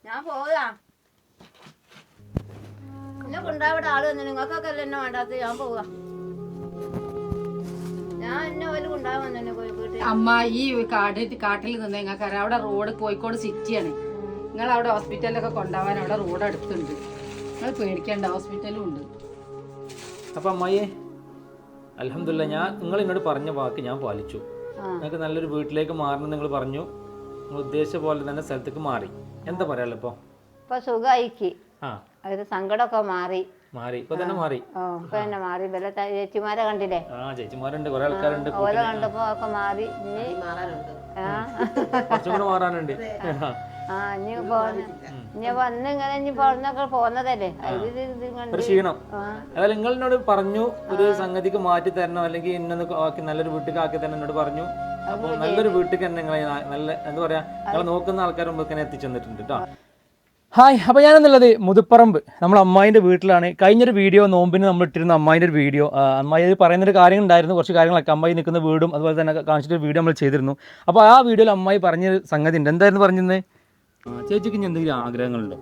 ഞാൻ പോകാ എന്നെ കൊണ്ടാവിടെ ആള് വന്നു നിങ്ങൾക്കൊക്കെ അല്ല എന്നെ വേണ്ടാത്ത ഞാൻ പോവാ ഞാൻ എന്നെ വല്ല കൊണ്ടാവാൻ തന്നെ കോഴിക്കോട്ട് അമ്മ ഈ കാട്ടിൽ നിന്ന് നിങ്ങൾക്ക് അവിടെ റോഡ് കോഴിക്കോട് സിറ്റിയാണ് നിങ്ങൾ അവിടെ ഹോസ്പിറ്റലിലൊക്കെ കൊണ്ടുപോകാൻ അവിടെ റോഡ് അടുത്തുണ്ട് നിങ്ങൾ പേടിക്കേണ്ട ഹോസ്പിറ്റലും ഉണ്ട് അപ്പം അമ്മായിയെ അൽഹംദുലില്ലാ ഞാൻ നിങ്ങൾ എന്നോട് പറഞ്ഞ വാക്ക് ഞാൻ പാലിച്ചു. നിങ്ങൾക്ക് നല്ലൊരു വീട്ടിലേക്ക് മാറണം നിങ്ങൾ പറഞ്ഞു. നിങ്ങൾ ഉദ്ദേശിച്ച പോലെ തന്നെ സ്ഥലത്തേക്ക് മാറി. എന്താ പറയാലോ ഇപ്പൊ സുഖമായിക്ക് അത് സങ്കടമൊക്കെ മാറി ഇപ്പൊ തന്നെ മാറി. ഇപ്പൊ തന്നെ മാറി വല്ല ചേച്ചിമാരെ കണ്ടില്ലേ? ചേച്ചിമാരുണ്ട്, കുറെ ആൾക്കാരുണ്ട്. ഓല കണ്ടപ്പോ ഒക്കെ മാറി. ഇനി മാറാനുണ്ട്. ഇനി വന്ന് ഇങ്ങനെ ഇനി പറഞ്ഞൊക്കെ പോന്നതല്ലേ ഒരു ക്ഷീണം. അതായത് നിങ്ങൾ എന്നോട് പറഞ്ഞു ഒരു സംഗതിക്ക് മാറ്റി തരണോ അല്ലെങ്കിൽ ഇന്നൊന്ന് നല്ലൊരു വീട്ടിലേക്ക് ആക്കി തരണം എന്നോട് പറഞ്ഞു. അപ്പൊ നല്ലൊരു വീട്ടിൽ തന്നെ നിങ്ങളെ നല്ല എന്താ പറയാ നിങ്ങളെ നോക്കുന്ന ആൾക്കാർ മുമ്പ് തന്നെ എത്തിച്ചെന്നിട്ടുണ്ട് കേട്ടോ. ഹായ്, അപ്പോൾ ഞാനെന്നുള്ളത് മുതുപ്പറമ്പ് നമ്മൾ അമ്മായിൻ്റെ വീട്ടിലാണ്. കഴിഞ്ഞൊരു വീഡിയോ നോമ്പിന് നമ്മൾ ഇട്ടിരുന്ന അമ്മായിൻ്റെ ഒരു വീഡിയോ, അമ്മായി പറയുന്നൊരു കാര്യങ്ങളുണ്ടായിരുന്നു, കുറച്ച് കാര്യങ്ങളൊക്കെ അമ്മായി നിൽക്കുന്ന വീടും അതുപോലെ തന്നെ കാണിച്ചിട്ട് വീഡിയോ നമ്മൾ ചെയ്തിരുന്നു. അപ്പോൾ ആ വീഡിയോയിൽ അമ്മായി പറഞ്ഞൊരു സംഗതി ഉണ്ട്. എന്തായിരുന്നു പറഞ്ഞത്? ചേച്ചിക്ക് ഇനി എന്തെങ്കിലും ആഗ്രഹങ്ങളുണ്ടോ?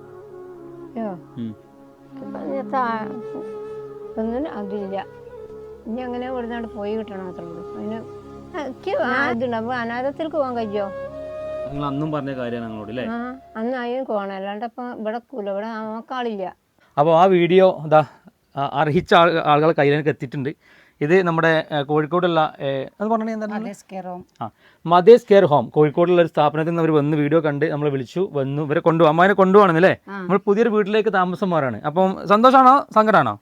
ഒന്നും അതില്ല. ഇനി അങ്ങനെ ഇവിടുന്നാണ്ട് പോയി കിട്ടണം അത്രേ ഉള്ളൂ. അതിന് അപ്പൊ അനാഥത്തിലേക്ക് പോകാൻ കഴിയോ? നിങ്ങൾ അന്നും പറഞ്ഞ കാര്യമാണ് ഞങ്ങളോട് അല്ലേ? അന്ന് അതിന് പോകണം, അല്ലാണ്ട് ഇപ്പം ഇവിടെ ഇവിടെ നോക്കാളില്ല. അപ്പോൾ ആ വീഡിയോ ഇതാ അർഹിച്ച ആളുകളെ കയ്യിലേക്ക് എത്തിയിട്ടുണ്ട്. ഇത് നമ്മുടെ കോഴിക്കോടുള്ള അത് പറഞ്ഞാൽ മദേഴ്സ് കെയർ ഹോം കോഴിക്കോടുള്ള ഒരു സ്ഥാപനത്തിൽ നിന്ന് അവർ വന്ന് വീഡിയോ കണ്ട് നമ്മളെ വിളിച്ചു വന്നു. ഇവരെ കൊണ്ടുപോകും, അമ്മാനെ കൊണ്ടുപോകണമെന്നല്ലേ? നമ്മൾ പുതിയൊരു വീട്ടിലേക്ക് താമസം മാറാണ്. അപ്പം സന്തോഷമാണോ സങ്കടമാണോ?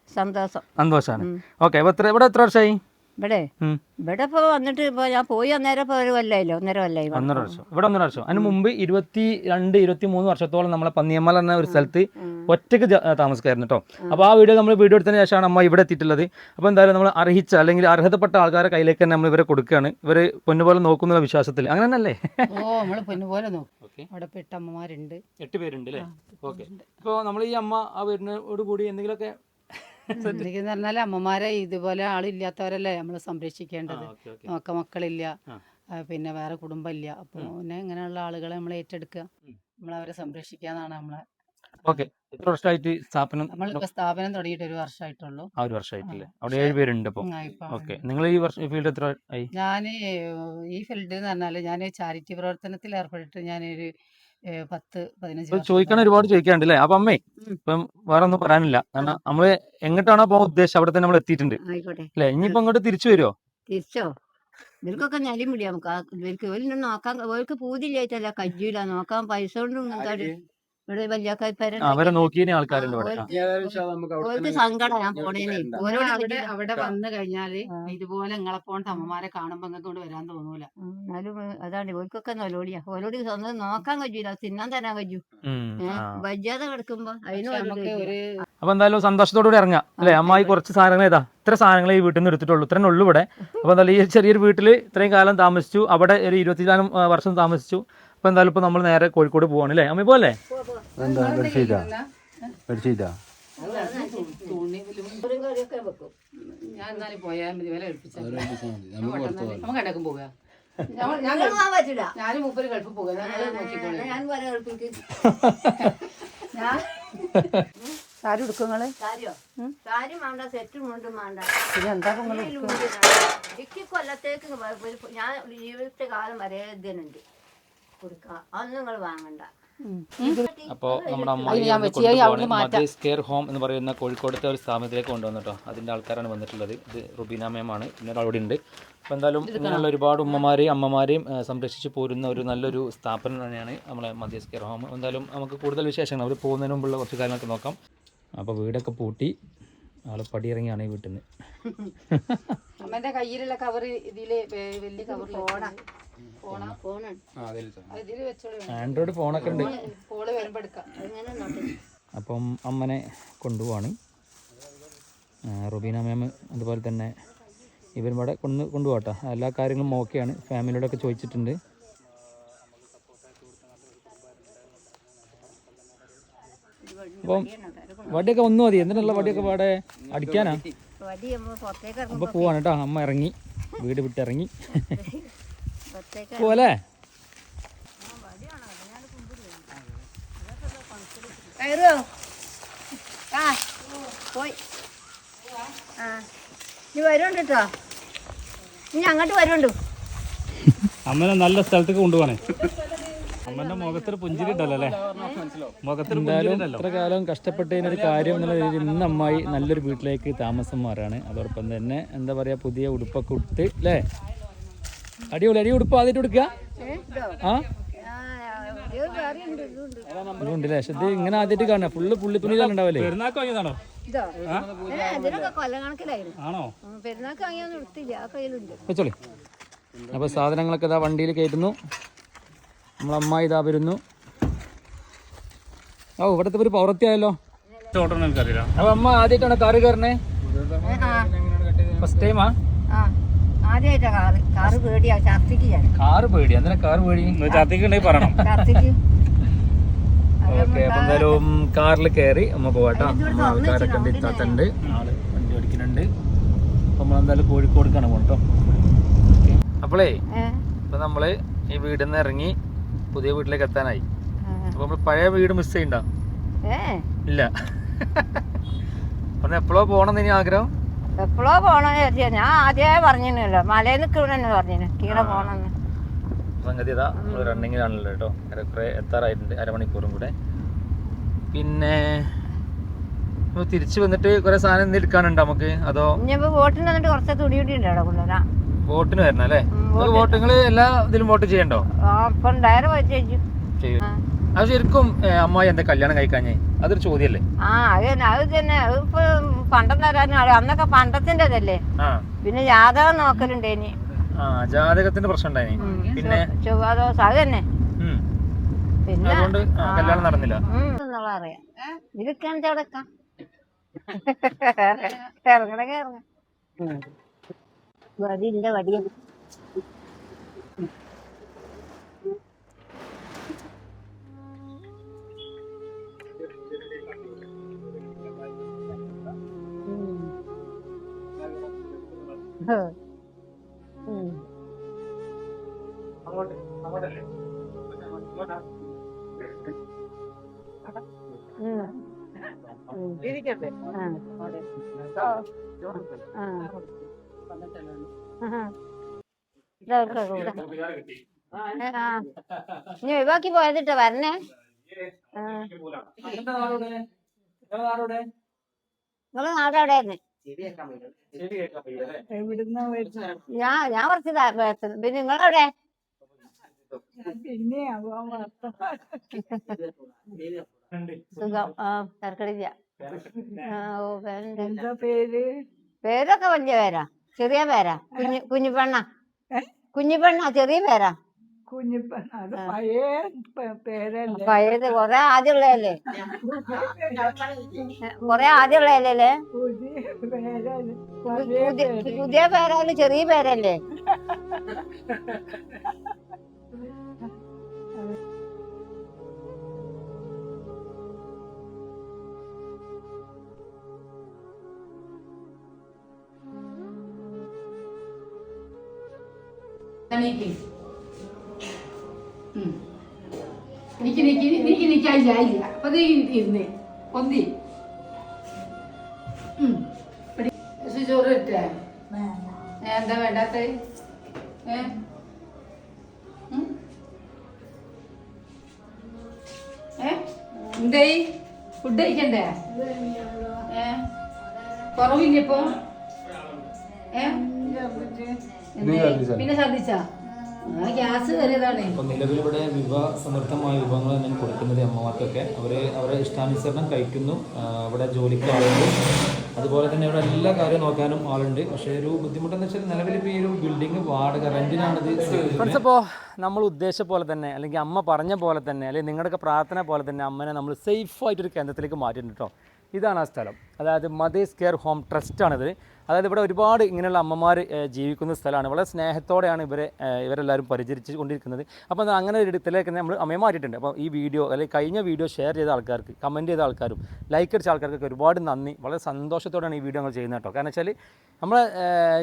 സന്തോഷമാണ്. ഓക്കെ, അപ്പോൾ ഇവിടെ എത്ര വർഷമായി? ഇവിടെ ഇപ്പൊ വന്നിട്ട് ഇപ്പൊ ഞാൻ പോയി അന്നേരം ഇപ്പൊ ഒരു കൊല്ലായില്ലോ, 1.5 കൊല്ലായി. 1.5 വർഷം ഇവിടെ 1.5 വർഷം. അതിന് മുമ്പ് 22-23 വർഷത്തോളം നമ്മളെ പന്നിയമ്മൽ എന്ന ഒരു സ്ഥലത്ത് ഒറ്റയ്ക്ക് താമസിക്കായിരുന്നു കേട്ടോ. അപ്പോൾ ആ വീഡിയോ നമ്മൾ വീഡിയോ എടുത്തതിന് ശേഷമാണ് അമ്മ ഇവിടെ എത്തിയിട്ടുള്ളത്. അപ്പോൾ എന്തായാലും നമ്മൾ അർഹിച്ച അല്ലെങ്കിൽ അർഹതപ്പെട്ട ആൾക്കാരെ കയ്യിലേക്ക് തന്നെ നമ്മൾ ഇവരെ കൊടുക്കുകയാണ്. ഇവർ പൊന്നുപോലെ നോക്കുന്ന വിശ്വാസത്തിൽ. അങ്ങനെ തന്നെയല്ലേ? നമ്മൾ പൊന്നുപോലെ നോക്കും. അവിടെ 8 അമ്മമാരുണ്ട്, 8 പേരുണ്ട് അല്ലേ? ഓക്കെ. ഇപ്പോൾ നമ്മൾ ഈ അമ്മ ആ വരുന്നതോട് കൂടി എന്തെങ്കിലുമൊക്കെ പറഞ്ഞാല് അമ്മമാരെ ഇതുപോലെ ആളില്ലാത്തവരല്ലേ നമ്മൾ സംരക്ഷിക്കേണ്ടത്. നോക്ക മക്കളില്ല, പിന്നെ വേറെ കുടുംബമില്ല. അപ്പൊ പിന്നെ ഇങ്ങനെയുള്ള ആളുകളെ നമ്മൾ ഏറ്റെടുക്കുക, നമ്മളവരെ സംരക്ഷിക്കാന്നാണ് നമ്മളെ. ഓക്കെ. എത്ര വർഷമായിട്ട് സ്ഥാപനം? നമ്മളിപ്പോ സ്ഥാപനം തുടങ്ങിയിട്ട് 1 വർഷമായിട്ടുള്ളൂ. 1 വർഷമായിട്ടില്ലേ? അവിടെ 7 പേരുണ്ട്. ഓക്കെ. നിങ്ങൾ ഈ ഫീൽഡ് എത്ര ആയി? ഞാൻ ഈ ഫീൽഡ് എന്ന് പറഞ്ഞാല് ഞാൻ ചാരിറ്റി പ്രവർത്തനത്തിൽ ഏർപ്പെട്ടിട്ട് ഞാനൊരു 10-15 ചോദിക്കാൻ ഒരുപാട് ചോദിക്കാണ്ടല്ലേ? അപ്പൊ അമ്മേ ഇപ്പം വേറെ ഒന്നും പറയാനില്ല. കാരണം നമ്മള് എങ്ങോട്ടാണോ പോകാൻ ഉദ്ദേശിച്ചത് അവിടെ തന്നെ നമ്മൾ എത്തിയിട്ടുണ്ട് അല്ലെ? ഇനിയിപ്പോ അങ്ങോട്ട് തിരിച്ചു വരുമോ? തിരിച്ചോ? ഇവർക്കൊക്കെ ഞലി മുടിയാ ഇവർക്ക് ഇവരൊന്നും നോക്കാൻ ഇവർക്ക് പൂതിയില്ലായിട്ടല്ല, കജ്ജൂല നോക്കാൻ. പൈസ കൊണ്ടൊന്നും ഇവിടെ അവരെ നോക്കിയ ആൾക്കാരുണ്ട് ഇവിടെ. സങ്കടം ഞാൻ പോണേനെ. അവിടെ വന്നു കഴിഞ്ഞാല് ഇതുപോലെ നിങ്ങളെപ്പോഴത്തെ അമ്മമാരെ കാണുമ്പോ നിങ്ങൾക്ക് വരാൻ തോന്നൂല. എന്നാലും അതാണ് ഇവർക്കൊക്കെ നൊലോടിയാ. ഓരോട് സ്വന്തം നോക്കാൻ കഴിയൂല, തിന്നാൻ തരാൻ കഴിയൂ. വയ്യാതെ കിടക്കുമ്പോ അതിന്. അപ്പൊ എന്തായാലും സന്തോഷത്തോടുകൂടി ഇറങ്ങാം അല്ലെ? അമ്മായി കുറച്ച് സാധനങ്ങൾ ഇത്ര സാധനങ്ങൾ ഈ വീട്ടിൽ നിന്ന് എടുത്തിട്ടുള്ളൂ, ഇത്രേ ഉള്ളൂ ഇവിടെ. അപ്പൊ എന്തായാലും ഈ ചെറിയൊരു വീട്ടിൽ ഇത്രയും കാലം താമസിച്ചു, അവിടെ ഒരു 24 വർഷം താമസിച്ചു. അപ്പൊ എന്തായാലും ഇപ്പൊ നമ്മൾ നേരെ കോഴിക്കോട് പോവാണ് അല്ലേ അമ്മ? പോലെ ഞാൻ പോയാൽ മതി, വില എടുപ്പിച്ചാൽ പോകാം. ഞാനും മൂപ്പര് ഗൾഫിൽ പോകാം. സാരി എടുക്കുങ്ങള്? സാരി വേണ്ട, സെറ്റും കൊണ്ടും വേണ്ട. കൊല്ലത്തേക്ക് ഞാൻ ജീവിതത്തെ കാലം വരെ ഇതിനുണ്ട് കൊടുക്കാം, അതൊന്നും നിങ്ങൾ വാങ്ങണ്ട. അപ്പോൾ നമ്മുടെ അമ്മ മദേഴ്സ് കെയർ ഹോം എന്ന് പറയുന്ന കോഴിക്കോടത്തെ ഒരു സ്ഥാപനത്തിലേക്ക് കൊണ്ടുവന്നിട്ടോ. അതിൻ്റെ ആൾക്കാരാണ് വന്നിട്ടുള്ളത്. ഇത് റുബീന മാമാണ്, പിന്നെ അവിടെ ഉണ്ട്. അപ്പോൾ എന്തായാലും ഇങ്ങനെയുള്ള ഒരുപാട് ഉമ്മമാരെയും അമ്മമാരെയും സംരക്ഷിച്ച് പോരുന്ന ഒരു നല്ലൊരു സ്ഥാപനം തന്നെയാണ് നമ്മളെ മദേഴ്സ് കെയർ ഹോം. എന്തായാലും നമുക്ക് കൂടുതൽ വിശേഷങ്ങൾ അവർ പോകുന്നതിന് മുമ്പുള്ള കുറച്ച് കാര്യങ്ങളൊക്കെ നോക്കാം. അപ്പോൾ വീടൊക്കെ പൂട്ടി ആള് പടിയിറങ്ങിയാണ് ഈ വീട്ടിൽ നിന്ന്. അമ്മേന്റെ കയ്യിലുള്ള കവർ ഇതില് വലിയ കവർ ആൻഡ്രോയിഡ് ഫോണൊക്കെ ഉണ്ട്. എടുക്കാം. അപ്പം അമ്മനെ കൊണ്ടുപോവാണ് റുബീന മാം. അതുപോലെ തന്നെ ഇവരും ഇവിടെ കൊണ്ടുപോകട്ടെ. എല്ലാ കാര്യങ്ങളും ഓക്കെയാണ്. ഫാമിലിയോടൊക്കെ ചോദിച്ചിട്ടുണ്ട്. അപ്പം വടിയൊക്കെ ഒന്നും മതി. എന്തിനുള്ള വടിയൊക്കെ പാടെ അടിക്കാനാ? അപ്പൊ പോവാണ് കേട്ടോ. അമ്മ ഇറങ്ങി, വീട് വിട്ടിറങ്ങി പോലെ. കയറുമോ? ആ പോയി. ആ നീ വരുന്നുണ്ട് കേട്ടോ, നീ അങ്ങോട്ട് വരുന്നുണ്ട്. അമ്മനെ നല്ല സ്ഥലത്തേക്ക് കൊണ്ടുപോകണേ. അമ്മന്റെ മുഖത്തൊരു പുഞ്ചിരി ഉണ്ടല്ലോ അല്ലേ? മുഖത്തൊരു ഇത്ര കാലം കഷ്ടപ്പെട്ടതിനൊരു കാര്യം എന്നുള്ള രീതിയിൽ ഇന്ന് അമ്മായി നല്ലൊരു വീട്ടിലേക്ക് താമസം മാറാണ്. അതോടൊപ്പം തന്നെ എന്താ പറയുക, പുതിയ ഉടുപ്പൊക്കെ ഉടുത്ത് അല്ലേ? അടിപൊളി. അടി ഉടുപ്പ് ആദ്യമായിട്ട് കൊടുക്കുക. ആ ഇതുണ്ടല്ലേ? പക്ഷെ ഇത് ഇങ്ങനെ ആദ്യമായിട്ട് കാണാം. ഫുള്ള് പുള്ളി തുണിയിലാണ് ഉണ്ടാവല്ലേ? പെരുന്നാക്ക് വാങ്ങിയതാണോ? ആണോ? പെരുന്നാക്ക് വാങ്ങിയൊന്നും എടുത്തില്ല, ആ കയ്യിലുണ്ട്. വെച്ചോളി. അപ്പോൾ സാധനങ്ങളൊക്കെ ഇതാ വണ്ടിയിൽ കയറ്റുന്നു. നമ്മളമ്മായി ഇതാ വരുന്നു. ഓ ഇവിടുത്തെ ഒരു പൗറത്തിയായല്ലോ. എനിക്കറിയില്ല. അപ്പൊ അമ്മ ആദ്യമായിട്ടാണ് കാറ് കയറണേ? ഫസ്റ്റ് ടൈമാ? ആദ്യമായിട്ടാ കാറ് പേടിയാ, ഛർദിക്ക് ഞാൻ. കാറ് പേടി? എന്തിനാ കാറ് പേടി? ഛർദിക്കുണ്ടെങ്കിൽ പറയണം. ഛർദിക്ക്. ഓക്കെ, അപ്പൊ എന്തായാലും കാറിൽ കയറി അമ്മ പോവാട്ടോ. ആൾക്കാരൊക്കെ ഉണ്ട്, ഇത്താത്തണ്ട്, ആള് വണ്ടി ഓടിക്കുന്നുണ്ട്. അപ്പൊ നമ്മളെന്തായാലും കോഴിക്കോടുക്കാണ് പോകട്ടോ. അപ്പോളേ ഇപ്പൊ നമ്മള് ഈ വീട്ടിൽ നിന്ന് ഇറങ്ങി പുതിയ വീട്ടിലേക്ക് എത്താനായി. അപ്പൊ നമ്മള് പഴയ വീട് മിസ് ചെയ്യണ്ട? ഇല്ല. അപ്പൊ എപ്പോഴോ പോണം ഇനി ആഗ്രഹം? എപ്പോഴോ പോണെന്ന് വിചാരിച്ചാ ഞാൻ ആദ്യമേ പറഞ്ഞില്ലല്ലോ, മലയിൽ നിൽക്കണെന്ന് പറഞ്ഞു കീഴെ പോണെന്ന്. സംഗതി ഇതാ നമ്മള് റണ്ണിങ്ങിലാണല്ലോ കേട്ടോ. കുറെ എത്താറായിട്ടുണ്ട്, അരമണിക്കൂറും കൂടെ. പിന്നെ തിരിച്ചു വന്നിട്ട് കുറെ സാധനം എന്ത് എടുക്കാനുണ്ടോ നമുക്ക്? അതോ ഇനിയിപ്പോ വോട്ടിന് വന്നിട്ട് കുറച്ച് തുണി കൂടി ഉണ്ട് അവിടെ കൊണ്ടുവരാം. വോട്ടിന് വരണം അല്ലേ? വോട്ടുകള് എല്ലാ ഇതിലും വോട്ട് ചെയ്യണ്ടോ? അപ്പം ഡയറി ചെയ്യും. അത് ശരിക്കും അമ്മായി എന്താ കല്യാണം കഴിക്കാഞ്ഞേ? അതൊരു ചോദ്യല്ലേ? ആ അത് തന്നെ. അതിപ്പോ പണ്ടം തരാനും അന്നൊക്കെ പണ്ടത്തിൻ്റെതല്ലേ. പിന്നെ ജാതകം നോക്കലുണ്ടേനി. ജാതകത്തിന്റെ പ്രശ്നം ഉണ്ടായി. പിന്നെ ചൊവ്വാദോസം അത് തന്നെ. പിന്നെ അതുകൊണ്ട് കല്യാണം നടന്നില്ല. അറിയാം. ഇതൊക്കെയാണെന്ന് അവിടെ ഇറങ്ങണൊക്കെ ഇറങ്ങാം. വടിന്റെ വടിയാണ്. ഇനി ഒഴിവാക്കി പോയതിട്ടോ വരണേ. നിങ്ങള് നാട് എവിടെയായിരുന്നു? ഞാൻ കുറച്ച് പിന്നെ നിങ്ങളെവിടെ? സുഖം. തർക്കടില്ല. പേരൊക്കെ വലിയ പേരാ, ചെറിയ പേരാ? കുഞ്ഞിപ്പെണ്ണ? കുഞ്ഞിപ്പെണ്ണ ചെറിയ പേരാ? പഴയത് കൊറേ ആദ്യമുള്ളതല്ലേ? കൊറേ ആദ്യമുള്ളതല്ലേ? പുതിയ പേരായാലും ചെറിയ പേരല്ലേ? എനിക്ക് നിൽക്കാൻ ചായില്ല. അപ്പൊ ഇരുന്നേ പൊന്തി ചോറ് ഇട്ടേ. എന്താ വേണ്ടാത്ത? എന്തേ ഫുഡ് കഴിക്കണ്ടേ? കുറവില്ലപ്പോ? പിന്നെ ഛർദിച്ചാ? ഗ്യാസ് കയറിയതാണ്. അപ്പോൾ നിലവിലിവിടെ സമൃദ്ധമായ വിഭവങ്ങൾ തന്നെ കൊടുക്കുന്നത് അമ്മമാർക്കൊക്കെ. അവരെ ഇഷ്ടാനുസരണം കഴിക്കുന്നു. ഇവിടെ ജോലിക്ക് ആളുണ്ട്, അതുപോലെ തന്നെ ഇവിടെ എല്ലാ കാര്യവും നോക്കാനും ആളുണ്ട്. പക്ഷേ ഒരു ബുദ്ധിമുട്ടെന്ന് വെച്ചാൽ നിലവിൽ ഇപ്പോൾ ഈ ഒരു ബിൽഡിംഗ് വാടക റെന്റിനാണിത്. ഫ്രണ്ട്സ്, അപ്പോൾ നമ്മൾ ഉദ്ദേശിച്ച പോലെ തന്നെ, അല്ലെങ്കിൽ അമ്മ പറഞ്ഞ പോലെ തന്നെ, അല്ലെങ്കിൽ നിങ്ങളുടെയൊക്കെ പ്രാർത്ഥന പോലെ തന്നെ അമ്മനെ നമ്മൾ സേഫായിട്ടൊരു കേന്ദ്രത്തിലേക്ക് മാറ്റിയിട്ടുണ്ട് കേട്ടോ. ഇതാണ് ആ സ്ഥലം. അതായത് മദേഴ്സ് കെയർ ഹോം ട്രസ്റ്റാണിത്. അതായത് ഇവിടെ ഒരുപാട് ഇങ്ങനെയുള്ള അമ്മമാർ ജീവിക്കുന്ന സ്ഥലമാണ്. വളരെ സ്നേഹത്തോടെയാണ് ഇവരെല്ലാവരും പരിചരിച്ച് കൊണ്ടിരിക്കുന്നത്. അപ്പോൾ അങ്ങനെ ഒരു ഇടത്തിലേക്ക് നമ്മൾ അമ്മയെ മാറ്റിയിട്ടുണ്ട്. അപ്പോൾ ഈ വീഡിയോ അല്ലെങ്കിൽ കഴിഞ്ഞ വീഡിയോ ഷെയർ ചെയ്ത ആൾക്കാർക്ക്, കമൻറ്റ് ചെയ്ത ആൾക്കാരും ലൈക്ക് അടിച്ച ആൾക്കാർക്കൊക്കെ ഒരുപാട് നന്ദി. വളരെ സന്തോഷത്തോടെയാണ് ഈ വീഡിയോ നമ്മൾ ചെയ്യുന്നത് കേട്ടോ. കാരണം വെച്ചാൽ നമ്മൾ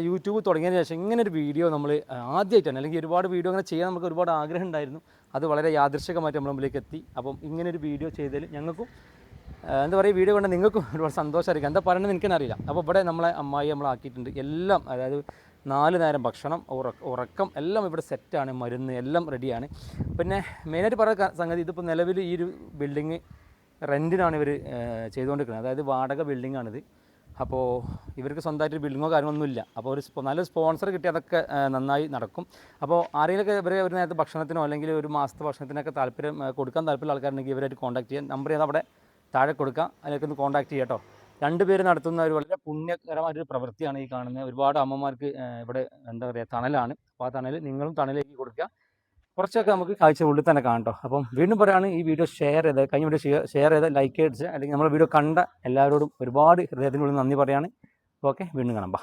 യൂട്യൂബ് തുടങ്ങിയതിന് ശേഷം ഇങ്ങനെ ഒരു വീഡിയോ നമ്മൾ ആദ്യമായിട്ടാണ്, അല്ലെങ്കിൽ ഒരുപാട് വീഡിയോ അങ്ങനെ ചെയ്യാൻ നമുക്ക് ഒരുപാട് ആഗ്രഹം ഉണ്ടായിരുന്നു. അത് വളരെ യാദൃശ്ചികമായിട്ട് നമ്മുടെ മുമ്പിലേക്ക് എത്തി. അപ്പം ഇങ്ങനൊരു വീഡിയോ ചെയ്തതിൽ ഞങ്ങൾക്കും എന്താ പറയുക, വീഡിയോ കണ്ട് നിങ്ങൾക്കും ഒരുപാട് സന്തോഷമായിരിക്കും. എന്താ പറയണമെന്ന് എനിക്കെന്നറിയില്ല. അപ്പോൾ ഇവിടെ നമ്മളെ അമ്മായി നമ്മളാക്കിയിട്ടുണ്ട് എല്ലാം, അതായത് 4 നേരം ഭക്ഷണം, ഉറക്കം എല്ലാം ഇവിടെ സെറ്റാണ്, മരുന്ന് എല്ലാം റെഡിയാണ്. പിന്നെ മെയിനായിട്ട് പറയുന്ന സംഗതി, ഇതിപ്പോൾ നിലവിൽ ഈ ഒരു ബിൽഡിങ് റെൻറ്റിനാണ് ഇവർ ചെയ്തുകൊണ്ടിരിക്കുന്നത്, അതായത് വാടക ബിൽഡിങ്ങാണിത്. അപ്പോൾ ഇവർക്ക് സ്വന്തമായിട്ട് ബിൽഡിങ്ങോ കാര്യങ്ങളൊന്നുമില്ല. അപ്പോൾ നല്ലൊരു സ്പോൺസർ കിട്ടി അതൊക്കെ നന്നായി നടക്കും. അപ്പോൾ ആരെങ്കിലുമൊക്കെ ഇവരെ ഒരു നേരത്തെ ഭക്ഷണത്തിനോ അല്ലെങ്കിൽ ഒരു മാസത്തെ ഭക്ഷണത്തിനൊക്കെ കൊടുക്കാൻ താല്പര്യമുള്ള ആൾക്കാരുണ്ടെങ്കിൽ ഇവരായിട്ട് കോൺടാക്ട് ചെയ്യാം. നമ്പർ ചെയ്താൽ അവിടെ താഴെ കൊടുക്കാം, അതിനൊക്കെ ഒന്ന് കോൺടാക്ട് ചെയ്യാം കേട്ടോ. 2 പേര് നടത്തുന്ന ഒരു വളരെ പുണ്യകരമായൊരു പ്രവൃത്തിയാണ് ഈ കാണുന്നത്. ഒരുപാട് അമ്മമാർക്ക് ഇവിടെ എന്താ പറയുക തണലാണ്. അപ്പോൾ ആ തണൽ നിങ്ങളും തണലേക്ക് കൊടുക്കുക. കുറച്ചൊക്കെ നമുക്ക് കാഴ്ച ഉള്ളിൽ തന്നെ കാണട്ടോ. അപ്പം വീണ്ടും പറയുകയാണ്, ഈ വീഡിയോ ഷെയർ ചെയ്ത് കഴിഞ്ഞ വീഡിയോ ഷെയർ ചെയ്ത് ലൈക്ക് അടിച്ച് അല്ലെങ്കിൽ നമ്മുടെ വീഡിയോ കണ്ട എല്ലാവരോടും ഒരുപാട് ഹൃദയത്തിനുള്ളിൽ നന്ദി പറയാണ്. ഓക്കെ, വീണ്ടും കാണാം.